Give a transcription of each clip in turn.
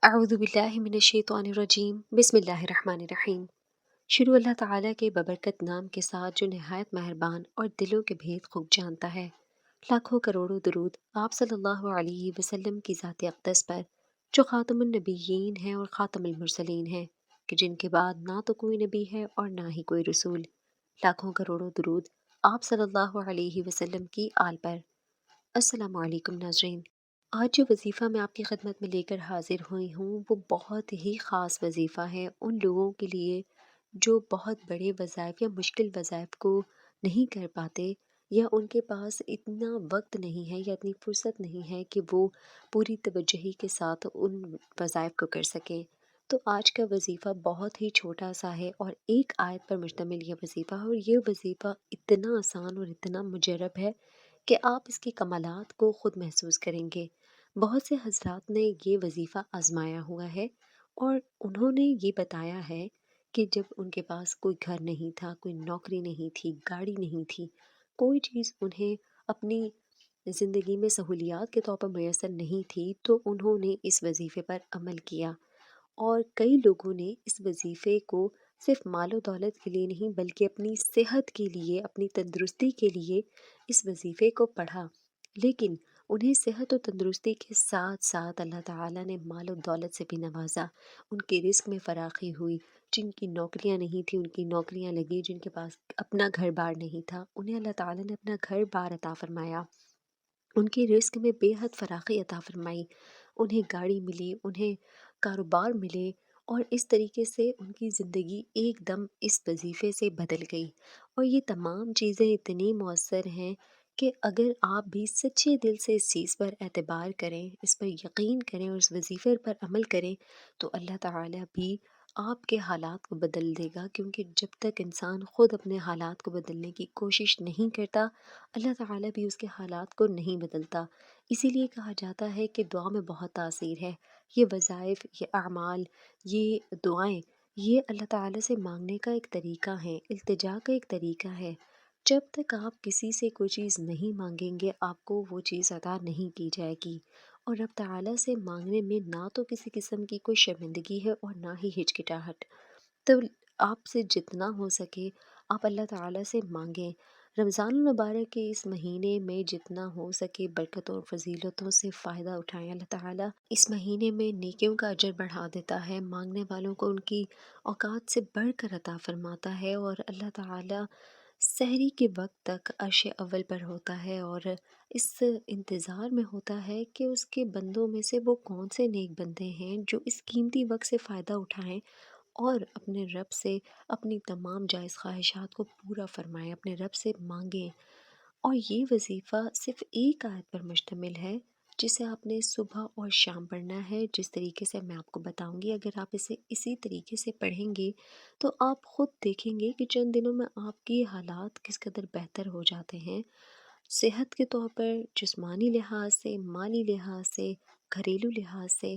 اعوذ باللہ من الشیطان الرجیم بسم اللہ الرحمن الرحیم۔ شروع اللہ تعالیٰ کے ببرکت نام کے ساتھ جو نہایت مہربان اور دلوں کے بھید خوب جانتا ہے۔ لاکھوں کروڑوں درود آپ صلی اللہ علیہ وسلم کی ذات اقدس پر جو خاتم النبیین ہیں اور خاتم المرسلین ہیں، کہ جن کے بعد نہ تو کوئی نبی ہے اور نہ ہی کوئی رسول۔ لاکھوں کروڑوں درود آپ صلی اللہ علیہ وسلم کی آل پر۔ السلام علیکم ناظرین، آج جو وظیفہ میں آپ کی خدمت میں لے کر حاضر ہوئی ہوں وہ بہت ہی خاص وظیفہ ہے ان لوگوں کے لیے جو بہت بڑے وظائف یا مشکل وظائف کو نہیں کر پاتے، یا ان کے پاس اتنا وقت نہیں ہے یا اتنی فرصت نہیں ہے کہ وہ پوری توجہی کے ساتھ ان وظائف کو کر سکیں۔ تو آج کا وظیفہ بہت ہی چھوٹا سا ہے اور ایک آیت پر مشتمل یہ وظیفہ ہے، اور یہ وظیفہ اتنا آسان اور اتنا مجرب ہے کہ آپ اس کے کمالات کو خود محسوس کریں گے۔ بہت سے حضرات نے یہ وظیفہ آزمایا ہوا ہے اور انہوں نے یہ بتایا ہے کہ جب ان کے پاس کوئی گھر نہیں تھا، کوئی نوکری نہیں تھی، گاڑی نہیں تھی، کوئی چیز انہیں اپنی زندگی میں سہولیات کے طور پر میسر نہیں تھی، تو انہوں نے اس وظیفے پر عمل کیا۔ اور کئی لوگوں نے اس وظیفے کو صرف مال و دولت کے لیے نہیں بلکہ اپنی صحت کے لیے، اپنی تندرستی کے لیے اس وظیفے کو پڑھا، لیکن انہیں صحت و تندرستی کے ساتھ ساتھ اللہ تعالیٰ نے مال و دولت سے بھی نوازا، ان کے رزق میں فراخی ہوئی۔ جن کی نوکریاں نہیں تھیں ان کی نوکریاں لگی، جن کے پاس اپنا گھر بار نہیں تھا انہیں اللہ تعالیٰ نے اپنا گھر بار عطا فرمایا، ان کے رزق میں بے حد فراخی عطا فرمائی، انہیں گاڑی ملی، انہیں کاروبار ملے، اور اس طریقے سے ان کی زندگی ایک دم اس وظیفے سے بدل گئی۔ اور یہ تمام چیزیں اتنی مؤثر ہیں کہ اگر آپ بھی سچے دل سے اس چیز پر اعتبار کریں، اس پر یقین کریں اور اس وظیفے پر عمل کریں، تو اللہ تعالیٰ بھی آپ کے حالات کو بدل دے گا، کیونکہ جب تک انسان خود اپنے حالات کو بدلنے کی کوشش نہیں کرتا، اللہ تعالیٰ بھی اس کے حالات کو نہیں بدلتا۔ اسی لیے کہا جاتا ہے کہ دعا میں بہت تاثیر ہے۔ یہ وظائف، یہ اعمال، یہ دعائیں، یہ اللہ تعالیٰ سے مانگنے کا ایک طریقہ ہے، التجا کا ایک طریقہ ہے۔ جب تک آپ کسی سے کوئی چیز نہیں مانگیں گے آپ کو وہ چیز عطا نہیں کی جائے گی، اور رب تعالیٰ سے مانگنے میں نہ تو کسی قسم کی کوئی شرمندگی ہے اور نہ ہی ہچکچاہٹ۔ تو آپ سے جتنا ہو سکے آپ اللہ تعالیٰ سے مانگیں۔ رمضان المبارک کے اس مہینے میں جتنا ہو سکے برکتوں اور فضیلتوں سے فائدہ اٹھائیں۔ اللہ تعالیٰ اس مہینے میں نیکیوں کا اجر بڑھا دیتا ہے، مانگنے والوں کو ان کی اوقات سے بڑھ کر عطا فرماتا ہے، اور اللہ تعالیٰ سحری کے وقت تک عرش اول پر ہوتا ہے اور اس انتظار میں ہوتا ہے کہ اس کے بندوں میں سے وہ کون سے نیک بندے ہیں جو اس قیمتی وقت سے فائدہ اٹھائیں اور اپنے رب سے اپنی تمام جائز خواہشات کو پورا فرمائیں، اپنے رب سے مانگیں۔ اور یہ وظیفہ صرف ایک آیت پر مشتمل ہے جسے آپ نے صبح اور شام پڑھنا ہے، جس طریقے سے میں آپ کو بتاؤں گی۔ اگر آپ اسے اسی طریقے سے پڑھیں گے تو آپ خود دیکھیں گے کہ چند دنوں میں آپ کی حالات کس قدر بہتر ہو جاتے ہیں، صحت کے طور پر، جسمانی لحاظ سے، مالی لحاظ سے، گھریلو لحاظ سے۔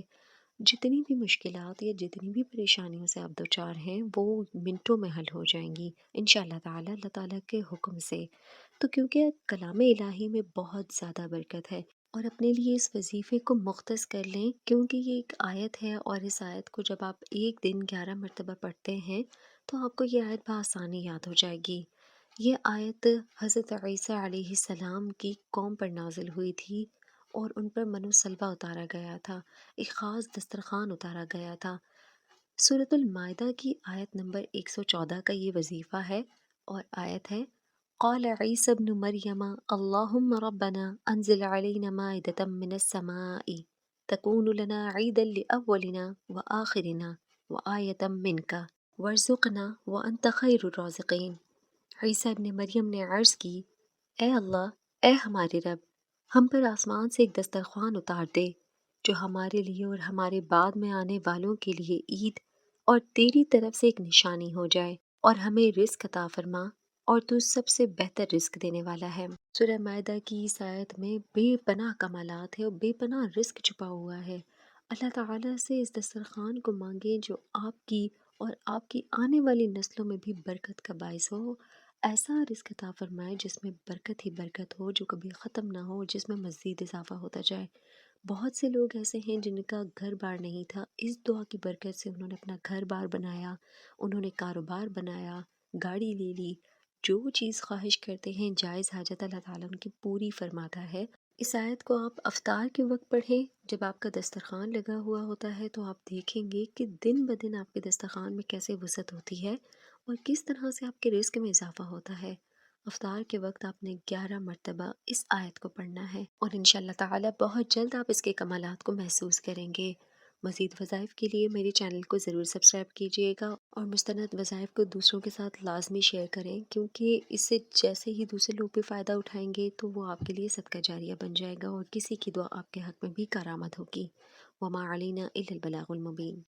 جتنی بھی مشکلات یا جتنی بھی پریشانیوں سے آپ دوچار ہیں وہ منٹوں میں حل ہو جائیں گی انشاءاللہ تعالیٰ، اللہ تعالیٰ کے حکم سے۔ تو کیونکہ کلام الہی میں بہت زیادہ برکت ہے، اور اپنے لیے اس وظیفے کو مختص کر لیں، کیونکہ یہ ایک آیت ہے، اور اس آیت کو جب آپ ایک دن 11 مرتبہ پڑھتے ہیں تو آپ کو یہ آیت بآسانی یاد ہو جائے گی۔ یہ آیت حضرت عیسیٰ علیہ السلام کی قوم پر نازل ہوئی تھی، اور ان پر من و سلوہ اتارا گیا تھا، ایک خاص دسترخوان اتارا گیا تھا۔ سورۃ المائدہ کی آیت نمبر 114 کا یہ وظیفہ ہے، اور آیت ہے قال عیسی ابن مریم اللہم ربنا انزل علینا مائدۃ من السماء تکون لنا عیدا لأولنا وآخرنا وآیۃ منک وارزقنا وانت خیر الرازقین۔ عیسیٰ ابن مریم نے عرض کی، اے اللہ، اے ہمارے رب، ہم پر آسمان سے ایک دسترخوان اتار دے جو ہمارے لیے اور ہمارے بعد میں آنے والوں کے لیے عید اور تیری طرف سے ایک نشانی ہو جائے، اور ہمیں رزق عطا فرما، اور تو سب سے بہتر رزق دینے والا ہے۔ سورہ مائدہ کی اس آیت میں بے پناہ کمالات ہیں اور بے پناہ رزق چھپا ہوا ہے۔ اللہ تعالیٰ سے اس دسترخوان کو مانگیں جو آپ کی اور آپ کی آنے والی نسلوں میں بھی برکت کا باعث ہو، ایسا رزق عطا فرمائے جس میں برکت ہی برکت ہو، جو کبھی ختم نہ ہو، جس میں مزید اضافہ ہوتا جائے۔ بہت سے لوگ ایسے ہیں جن کا گھر بار نہیں تھا، اس دعا کی برکت سے انہوں نے اپنا گھر بار بنایا، انہوں نے کاروبار بنایا، گاڑی لے لی، جو چیز خواہش کرتے ہیں جائز حاجت اللہ تعالیٰ ان کی پوری فرماتا ہے۔ اس آیت کو آپ افطار کے وقت پڑھیں، جب آپ کا دسترخوان لگا ہوا ہوتا ہے تو آپ دیکھیں گے کہ دن بدن آپ کے دسترخوان میں کیسے وسعت ہوتی ہے اور کس طرح سے آپ کے رزق میں اضافہ ہوتا ہے۔ افطار کے وقت آپ نے 11 مرتبہ اس آیت کو پڑھنا ہے اور انشاءاللہ تعالی بہت جلد آپ اس کے کمالات کو محسوس کریں گے۔ مزید وظائف کے لیے میرے چینل کو ضرور سبسکرائب کیجیے گا اور مستند وظائف کو دوسروں کے ساتھ لازمی شیئر کریں، کیونکہ اس سے جیسے ہی دوسرے لوگ بھی فائدہ اٹھائیں گے تو وہ آپ کے لیے صدقہ جاریہ بن جائے گا اور کسی کی دعا آپ کے حق میں بھی کارآمد ہوگی۔ وما علینا الا البلاغ المبین۔